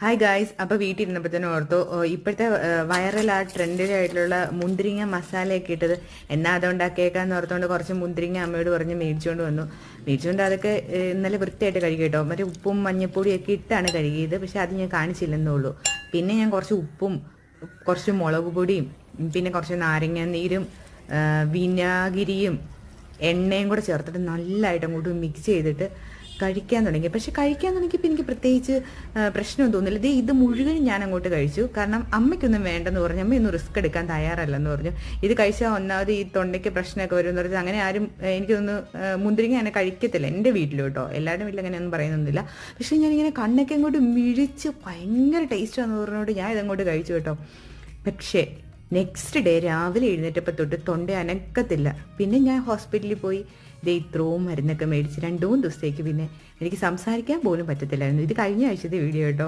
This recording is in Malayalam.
Hi guys. അപ്പോൾ വീട്ടിൽ ഇരുന്നപ്പോഴത്തേനും ഓർത്തു ഇപ്പോഴത്തെ വൈറൽ ട്രെൻഡിലായിട്ടുള്ള മുന്തിരിങ്ങ മസാലയൊക്കെ ഇട്ടത് എന്നാ അതുണ്ടാക്കിയേക്കാന്ന് ഓർത്തുകൊണ്ട് കുറച്ച് മുന്തിരിങ്ങ അമ്മയോട് പറഞ്ഞ് മേടിച്ചുകൊണ്ട് വന്നു. മേടിച്ചുകൊണ്ട് അതൊക്കെ ഇന്നലെ വൃത്തിയായിട്ട് കഴുകി കേട്ടോ. മറ്റേ ഉപ്പും മഞ്ഞപ്പൊടിയൊക്കെ ഇട്ടാണ് കഴുകിയത്. പക്ഷെ അത് ഞാൻ കാണിച്ചില്ലെന്നുള്ളൂ. പിന്നെ ഞാൻ കുറച്ച് ഉപ്പും കുറച്ച് മുളക് പൊടിയും പിന്നെ കുറച്ച് നാരങ്ങ നീരും വിനാഗിരിയും എണ്ണയും കൂടെ ചേർത്തിട്ട് നല്ലതായിട്ട് അങ്ങോട്ട് മിക്സ് ചെയ്തിട്ട് കഴിക്കാൻ തുടങ്ങി. പക്ഷെ കഴിക്കാൻ തുടങ്ങിയപ്പോൾ എനിക്ക് പ്രത്യേകിച്ച് പ്രശ്നമൊന്നും തോന്നില്ല. ഇത് മുഴുവൻ ഞാൻ അങ്ങോട്ട് കഴിച്ചു. കാരണം അമ്മയ്ക്കൊന്നും വേണ്ടെന്ന് പറഞ്ഞു. അമ്മയൊന്നും റിസ്ക് എടുക്കാൻ തയ്യാറല്ലെന്ന് പറഞ്ഞു. ഇത് കഴിച്ചാൽ ഒന്നാമത് ഈ തൊണ്ടയ്ക്ക് പ്രശ്നമൊക്കെ വരുമെന്ന് പറഞ്ഞാൽ അങ്ങനെ ആരും എനിക്കൊന്ന് മുന്തിരിങ്ങ അങ്ങനെ കഴിക്കത്തില്ല എൻ്റെ വീട്ടിലും കേട്ടോ. എല്ലാവരുടെ വീട്ടിൽ അങ്ങനെയൊന്നും പറയുന്നൊന്നുമില്ല. പക്ഷേ ഞാനിങ്ങനെ കണ്ണൊക്കെ അങ്ങോട്ട് മിഴിച്ച് ഭയങ്കര ടേസ്റ്റാന്ന് പറഞ്ഞുകൊണ്ട് ഞാൻ ഇതങ്ങോട്ട് കഴിച്ചു കേട്ടോ. പക്ഷേ നെക്സ്റ്റ് ഡേ രാവിലെ എഴുന്നേറ്റപ്പോൾ തൊട്ട് തൊണ്ട അനക്കത്തില്ല. പിന്നെ ഞാൻ ഹോസ്പിറ്റലിൽ പോയി ഇത്രയും മരുന്നൊക്കെ മേടിച്ച് 2-3 ദിവസത്തേക്ക് പിന്നെ എനിക്ക് സംസാരിക്കാൻ പോലും പറ്റത്തില്ലായിരുന്നു. ഇത് കഴിഞ്ഞ ആഴ്ചത്തെ വീഡിയോ കേട്ടോ.